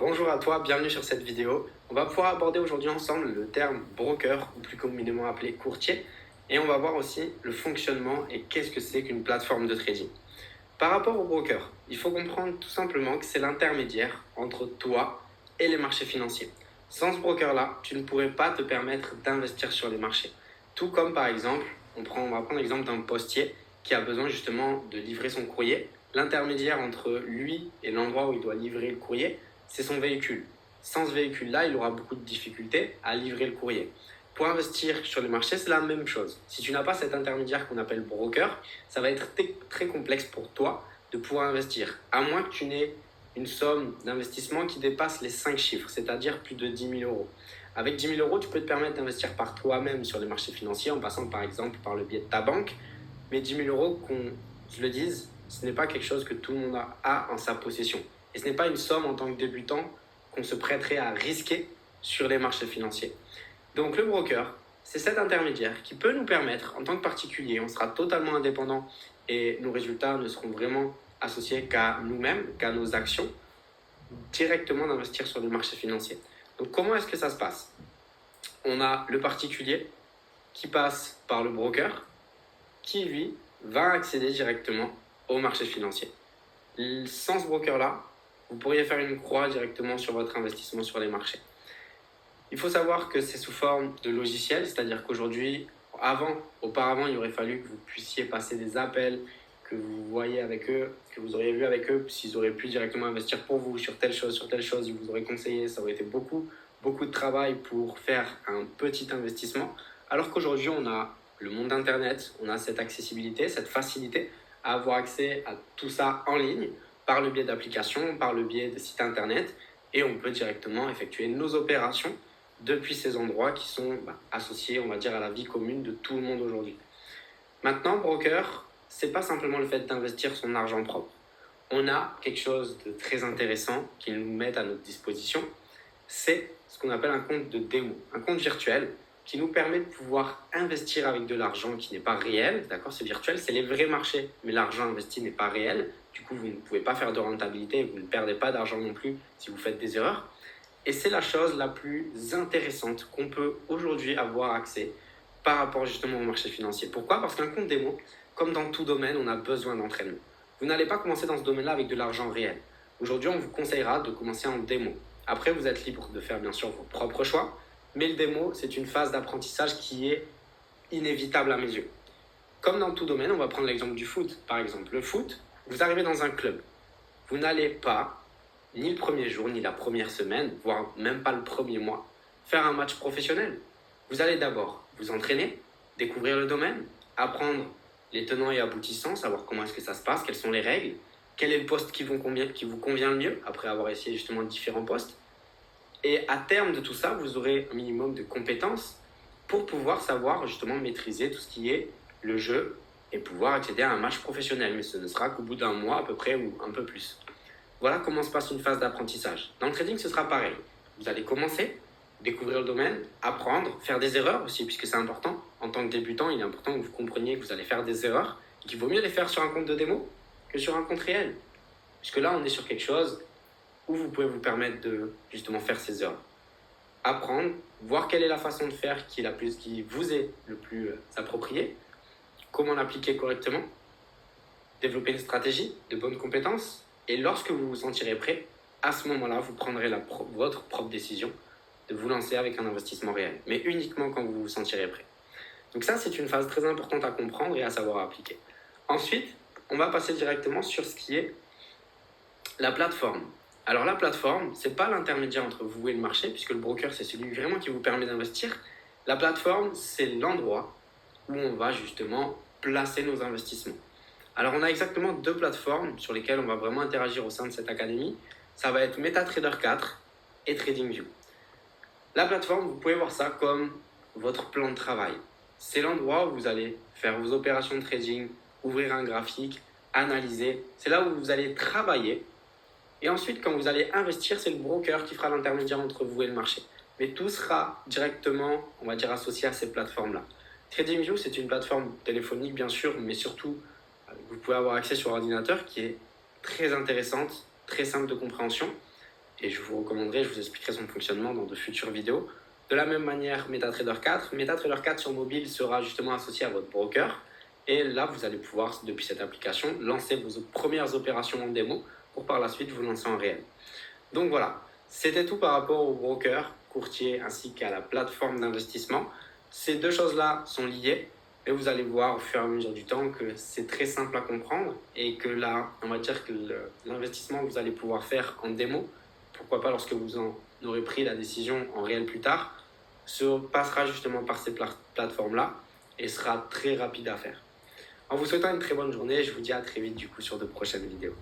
Bonjour à toi, bienvenue sur cette vidéo. On va pouvoir aborder aujourd'hui ensemble le terme broker, ou plus communément appelé courtier, et on va voir aussi le fonctionnement et qu'est-ce que c'est qu'une plateforme de trading. Par rapport au broker, il faut comprendre tout simplement que c'est l'intermédiaire entre toi et les marchés financiers. Sans ce broker-là, tu ne pourrais pas te permettre d'investir sur les marchés. Tout comme par exemple, on va prendre l'exemple d'un postier qui a besoin justement de livrer son courrier. L'intermédiaire entre lui et l'endroit où il doit livrer le courrier, c'est son véhicule. Sans ce véhicule-là, il aura beaucoup de difficultés à livrer le courrier. Pour investir sur les marchés, c'est la même chose. Si tu n'as pas cet intermédiaire qu'on appelle broker, ça va être très complexe pour toi de pouvoir investir, à moins que tu n'aies une somme d'investissement qui dépasse les 5 chiffres, c'est-à-dire plus de 10 000 euros. Avec 10 000 euros, tu peux te permettre d'investir par toi-même sur les marchés financiers en passant par exemple par le biais de ta banque. Mais 10 000 euros, qu'on se le dise, ce n'est pas quelque chose que tout le monde a en sa possession. Et ce n'est pas une somme en tant que débutant qu'on se prêterait à risquer sur les marchés financiers. Donc le broker, c'est cet intermédiaire qui peut nous permettre, en tant que particulier, on sera totalement indépendant et nos résultats ne seront vraiment associés qu'à nous-mêmes, qu'à nos actions, directement d'investir sur les marchés financiers. Donc comment est-ce que ça se passe? On a le particulier qui passe par le broker, qui lui va accéder directement au marché financier. Sans ce broker-là, vous pourriez faire une croix directement sur votre investissement sur les marchés. Il faut savoir que c'est sous forme de logiciel, c'est-à-dire qu'aujourd'hui, auparavant, il aurait fallu que vous puissiez passer des appels, que vous voyez avec eux, que vous auriez vu avec eux, s'ils auraient pu directement investir pour vous sur telle chose, ils vous auraient conseillé, ça aurait été beaucoup de travail pour faire un petit investissement, alors qu'aujourd'hui, on a le monde d'Internet, on a cette accessibilité, cette facilité à avoir accès à tout ça en ligne, par le biais d'applications, par le biais de sites Internet, et on peut directement effectuer nos opérations depuis ces endroits qui sont associés, on va dire, à la vie commune de tout le monde aujourd'hui. Maintenant, broker, c'est pas simplement le fait d'investir son argent propre. On a quelque chose de très intéressant qu'ils nous mettent à notre disposition. C'est ce qu'on appelle un compte de démo, un compte virtuel qui nous permet de pouvoir investir avec de l'argent qui n'est pas réel. D'accord, c'est virtuel, c'est les vrais marchés, mais l'argent investi n'est pas réel. Du coup, vous ne pouvez pas faire de rentabilité, vous ne perdez pas d'argent non plus si vous faites des erreurs. Et c'est la chose la plus intéressante qu'on peut aujourd'hui avoir accès par rapport justement au marché financier. Pourquoi? Parce qu'un compte démo, comme dans tout domaine, on a besoin d'entraînement. Vous n'allez pas commencer dans ce domaine-là avec de l'argent réel. Aujourd'hui, on vous conseillera de commencer en démo. Après, vous êtes libre de faire bien sûr vos propres choix, mais le démo, c'est une phase d'apprentissage qui est inévitable à mes yeux. Comme dans tout domaine, on va prendre l'exemple du foot. Par exemple, le foot, vous arrivez dans un club. Vous n'allez pas, ni le premier jour, ni la première semaine, voire même pas le premier mois, faire un match professionnel. Vous allez d'abord vous entraîner, découvrir le domaine, apprendre les tenants et aboutissants, savoir comment est-ce que ça se passe, quelles sont les règles, quel est le poste qui vous convient le mieux, après avoir essayé justement différents postes. Et à terme de tout ça, vous aurez un minimum de compétences pour pouvoir savoir justement maîtriser tout ce qui est le jeu et pouvoir accéder à un match professionnel. Mais ce ne sera qu'au bout d'un mois à peu près ou un peu plus. Voilà comment se passe une phase d'apprentissage. Dans le trading, ce sera pareil. Vous allez commencer, découvrir le domaine, apprendre, faire des erreurs aussi, puisque c'est important. En tant que débutant, il est important que vous compreniez que vous allez faire des erreurs et qu'il vaut mieux les faire sur un compte de démo que sur un compte réel. Puisque là, on est sur quelque chose où vous pouvez vous permettre de justement faire ces erreurs. Apprendre, voir quelle est la façon de faire qui vous est le plus appropriée, comment l'appliquer correctement, développer une stratégie, de bonnes compétences, et lorsque vous vous sentirez prêt, à ce moment-là, vous prendrez votre propre décision de vous lancer avec un investissement réel, mais uniquement quand vous vous sentirez prêt. Donc ça, c'est une phase très importante à comprendre et à savoir appliquer. Ensuite, on va passer directement sur ce qui est la plateforme. Alors la plateforme, ce n'est pas l'intermédiaire entre vous et le marché, puisque le broker, c'est celui vraiment qui vous permet d'investir. La plateforme, c'est l'endroit où on va justement placer nos investissements. Alors on a exactement deux plateformes sur lesquelles on va vraiment interagir au sein de cette académie. Ça va être MetaTrader 4 et TradingView. La plateforme, vous pouvez voir ça comme votre plan de travail. C'est l'endroit où vous allez faire vos opérations de trading, ouvrir un graphique, analyser. C'est là où vous allez travailler. Et ensuite, quand vous allez investir, c'est le broker qui fera l'intermédiaire entre vous et le marché. Mais tout sera directement, on va dire, associé à ces plateformes-là. TradingView, c'est une plateforme téléphonique, bien sûr, mais surtout, vous pouvez avoir accès sur ordinateur qui est très intéressante, très simple de compréhension. et je vous expliquerai son fonctionnement dans de futures vidéos. De la même manière, MetaTrader 4. MetaTrader 4 sur mobile sera justement associé à votre broker. Et là, vous allez pouvoir, depuis cette application, lancer vos premières opérations en démo pour par la suite vous lancer en réel. Donc voilà, c'était tout par rapport au broker, courtier ainsi qu'à la plateforme d'investissement. Ces deux choses-là sont liées et vous allez voir au fur et à mesure du temps que c'est très simple à comprendre et que là, on va dire que l'investissement que vous allez pouvoir faire en démo, pourquoi pas lorsque vous en aurez pris la décision en réel plus tard, se passera justement par ces plateformes-là et sera très rapide à faire. En vous souhaitant une très bonne journée, je vous dis à très vite du coup sur de prochaines vidéos.